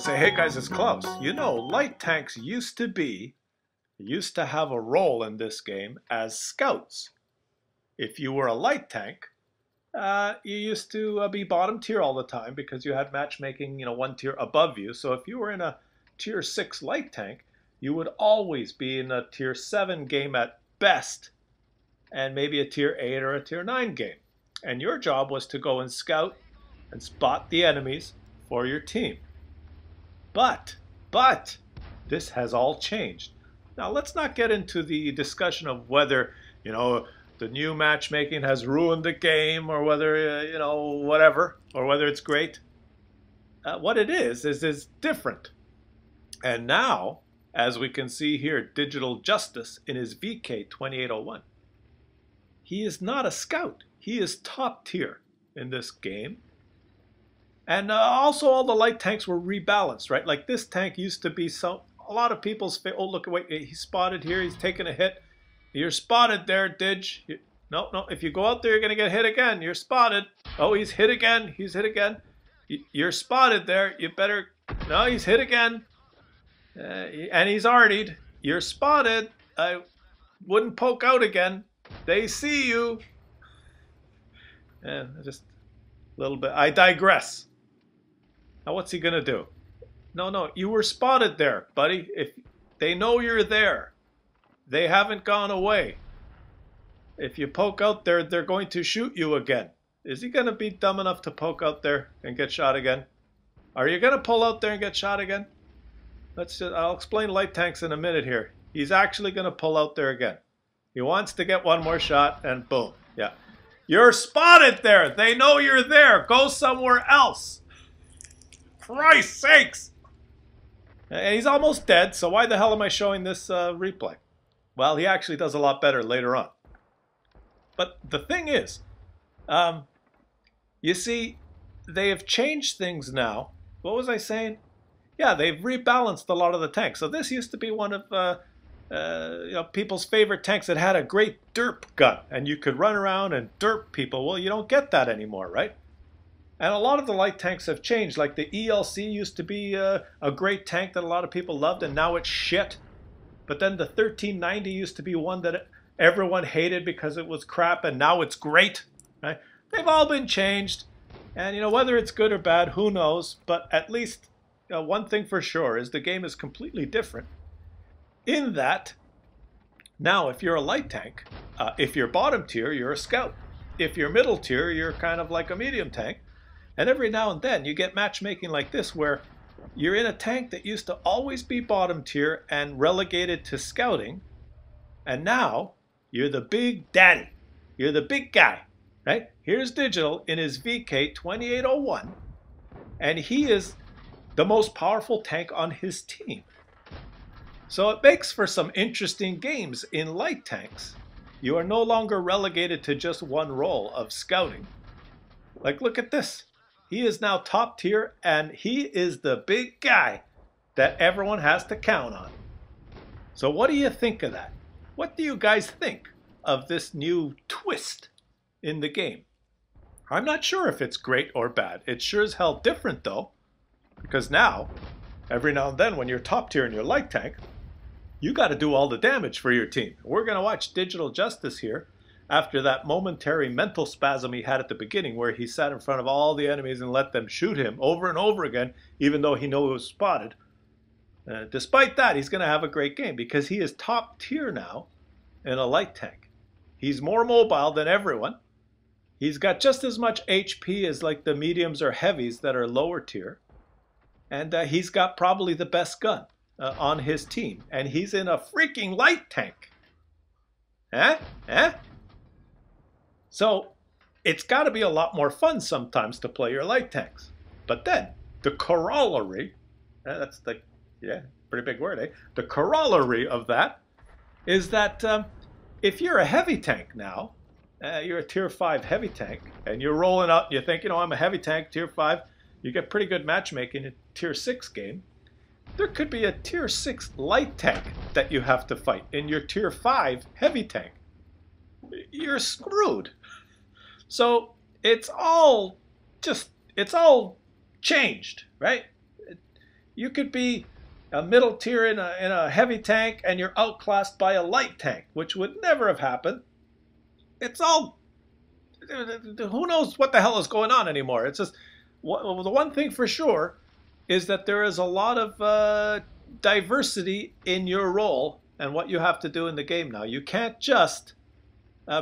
say, hey guys, it's Klaus. You know, light tanks used to have a role in this game as scouts. If you were a light tank, you used to be bottom tier all the time because you had matchmaking, one tier above you. So if you were in a tier 6 light tank, you would always be in a tier 7 game at best, and maybe a tier 8 or a tier 9 game. And your job was to go and scout and spot the enemies for your team. But, this has all changed. Now, let's not get into the discussion of whether, the new matchmaking has ruined the game or whether, whatever, or whether it's great. What it is different. And now, as we can see here, Digital Justice in his VK 2801, he is not a scout. He is top tier in this game. And also all the light tanks were rebalanced, right? Like this tank used to be a lot of people's, oh look, wait, he's spotted here, he's taking a hit. You're spotted there, Dig. No, if you go out there, you're going to get hit again. You're spotted. Oh, he's hit again. You're spotted there. You better, no, he's hit again. And he's artied. You're spotted. I wouldn't poke out again. They see you. Just a little bit. I digress. Now what's he going to do? No, you were spotted there, buddy. If they know you're there, they haven't gone away. If you poke out there, they're going to shoot you again. Is he going to be dumb enough to poke out there and get shot again? Are you going to pull out there and get shot again? I'll explain light tanks in a minute here. He's actually going to pull out there again. He wants to get one more shot and boom. Yeah. You're spotted there. They know you're there. Go somewhere else. Christ's sakes. And he's almost dead, so why the hell am I showing this replay? Well, he actually does a lot better later on. But the thing is, you see, they have changed things now. What was I saying? Yeah, they've rebalanced a lot of the tanks. So this used to be one of people's favorite tanks that had a great derp gun, and you could run around and derp people. Well, you don't get that anymore, right? And a lot of the light tanks have changed. Like the ELC used to be a great tank that a lot of people loved, and now it's shit. But then the 1390 used to be one that everyone hated because it was crap, and now it's great. Right? They've all been changed. And, whether it's good or bad, who knows? But at least one thing for sure is the game is completely different. In that, now if you're a light tank, if you're bottom tier, you're a scout. If you're middle tier, you're kind of like a medium tank. And every now and then you get matchmaking like this where you're in a tank that used to always be bottom tier and relegated to scouting. And now you're the big daddy. You're the big guy, right? Here's Digital in his VK 2801. And he is the most powerful tank on his team. So it makes for some interesting games in light tanks. You are no longer relegated to just one role of scouting. Like, look at this. He is now top tier, and he is the big guy that everyone has to count on. So what do you think of that? What do you guys think of this new twist in the game? I'm not sure if it's great or bad. It's sure as hell different, though, because now, every now and then when you're top tier in your light tank, you got to do all the damage for your team. We're going to watch Digital Justice here after that momentary mental spasm he had at the beginning where he sat in front of all the enemies and let them shoot him over and over again, even though he knew he was spotted. Despite that, he's going to have a great game because he is top tier now in a light tank. He's more mobile than everyone. He's got just as much HP as like the mediums or heavies that are lower tier. And he's got probably the best gun on his team. And he's in a freaking light tank. So it's got to be a lot more fun sometimes to play your light tanks. But then the corollary, that's the, pretty big word, eh? The corollary of that is that if you're a heavy tank now, you're a tier 5 heavy tank, and you're rolling up, you think, I'm a heavy tank, tier 5, you get pretty good matchmaking in a tier 6 game. There could be a tier 6 light tank that you have to fight in your tier 5 heavy tank. You're screwed. So it's all changed, right? You could be a middle tier in a heavy tank and you're outclassed by a light tank, which would never have happened. It's all, who knows what the hell is going on anymore. It's just, the one thing for sure is that there is a lot of diversity in your role and what you have to do in the game now. You can't just,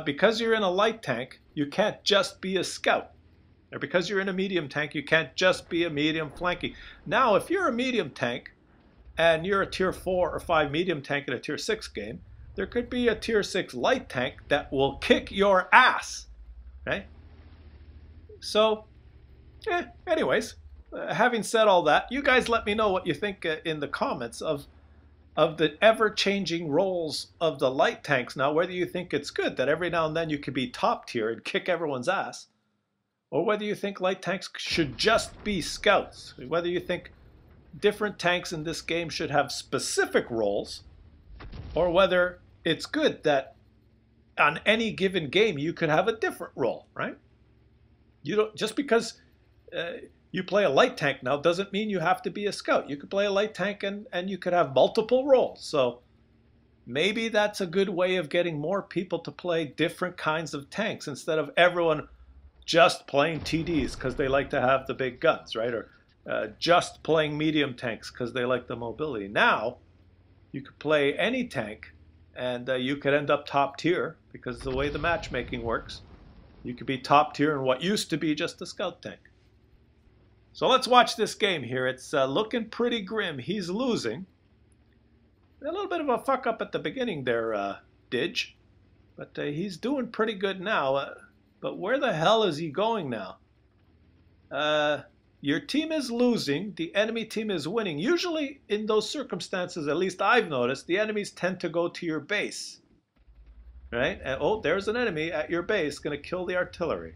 because you're in a light tank, you can't just be a scout. Or because you're in a medium tank, you can't just be a medium flanking. Now, if you're a medium tank and you're a tier 4 or 5 medium tank in a tier 6 game, there could be a tier 6 light tank that will kick your ass, right? So, anyways, having said all that, you guys let me know what you think in the comments of the ever-changing roles of the light tanks now, whether you think it's good that every now and then you could be top tier and kick everyone's ass, or whether you think light tanks should just be scouts, whether you think different tanks in this game should have specific roles, or whether it's good that on any given game you could have a different role, right? You don't, just because you play a light tank now doesn't mean you have to be a scout. You could play a light tank and you could have multiple roles. So maybe that's a good way of getting more people to play different kinds of tanks instead of everyone just playing TDs because they like to have the big guns, right? Or just playing medium tanks because they like the mobility. Now, you could play any tank and you could end up top tier because the way the matchmaking works, you could be top tier in what used to be just a scout tank. So let's watch this game here. It's looking pretty grim. He's losing. A little bit of a fuck up at the beginning there, Didge. But he's doing pretty good now. But where the hell is he going now? Your team is losing. The enemy team is winning. Usually in those circumstances, at least I've noticed, the enemies tend to go to your base. Right? And, oh, there's an enemy at your base going to kill the artillery.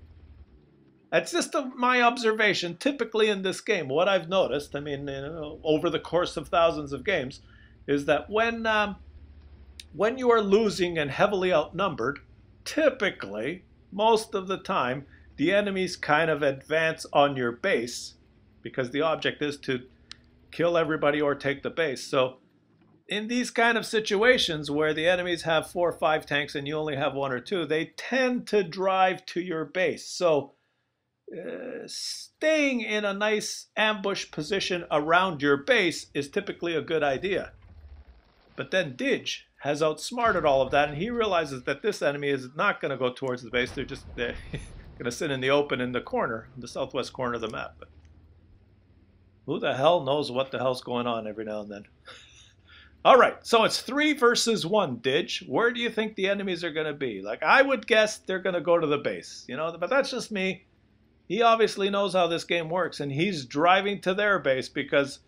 That's just my observation. Typically in this game, what I've noticed, I mean, over the course of thousands of games, is that when you are losing and heavily outnumbered, typically, most of the time, the enemies kind of advance on your base because the object is to kill everybody or take the base. So in these kind of situations where the enemies have 4 or 5 tanks and you only have 1 or 2, they tend to drive to your base. So staying in a nice ambush position around your base is typically a good idea. But then Didge has outsmarted all of that, and he realizes that this enemy is not going to go towards the base. They're just going to sit in the open in the corner, the southwest corner of the map. But who the hell knows what the hell's going on every now and then? All right, so it's 3 versus 1, Didge. Where do you think the enemies are going to be? Like, I would guess they're going to go to the base, you know, but that's just me. He obviously knows how this game works, and he's driving to their base because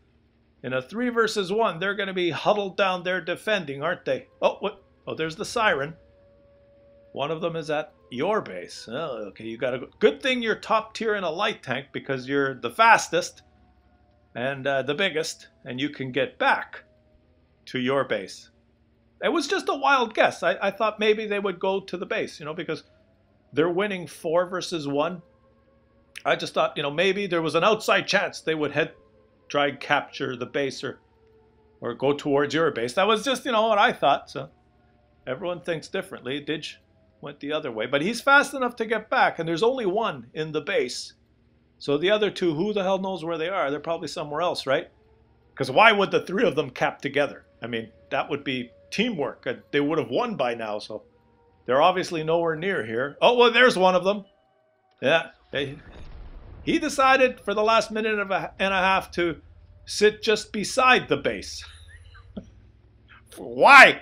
in a 3 versus 1, they're going to be huddled down there defending, aren't they? Oh, what? Oh, there's the siren. One of them is at your base. Oh, okay, you got to go. Good thing you're top tier in a light tank because you're the fastest and the biggest, and you can get back to your base. It was just a wild guess. I thought maybe they would go to the base, you know, because they're winning 4 versus 1. I just thought, you know, maybe there was an outside chance they would try and capture the base or go towards your base. That was just, you know, what I thought. So everyone thinks differently. Didge went the other way. But he's fast enough to get back, and there's only 1 in the base. So the other 2, who the hell knows where they are? They're probably somewhere else, right? Because why would the 3 of them cap together? I mean, that would be teamwork. They would have won by now, so they're obviously nowhere near here. Oh, well, there's one of them. Yeah, he decided for the last minute and a half to sit just beside the base. Why?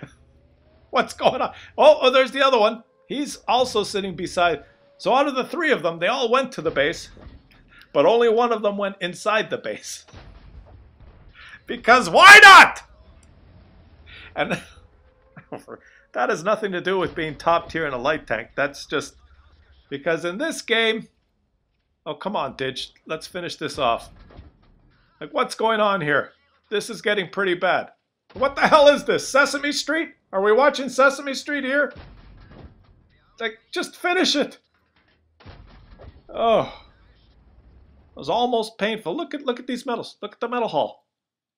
What's going on? Oh, there's the other one. He's also sitting beside. So out of the 3 of them, they all went to the base, but only one of them went inside the base. Because why not? And that has nothing to do with being top tier in a light tank. That's just because in this game, oh, come on, Didge. Let's finish this off. Like, what's going on here? This is getting pretty bad. What the hell is this? Sesame Street? Are we watching Sesame Street here? Like, just finish it. Oh. It was almost painful. Look at these medals. Look at the medal haul.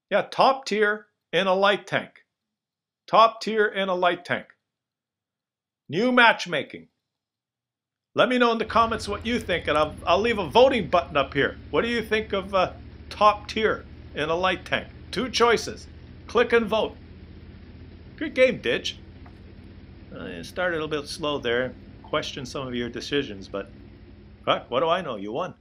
Yeah, top tier in a light tank. Top tier in a light tank. New matchmaking. Let me know in the comments what you think, and I'll leave a voting button up here. What do you think of top tier in a light tank? 2 choices. Click and vote. Good game, Ditch. It started a little bit slow there. Questioned some of your decisions, but what do I know? You won.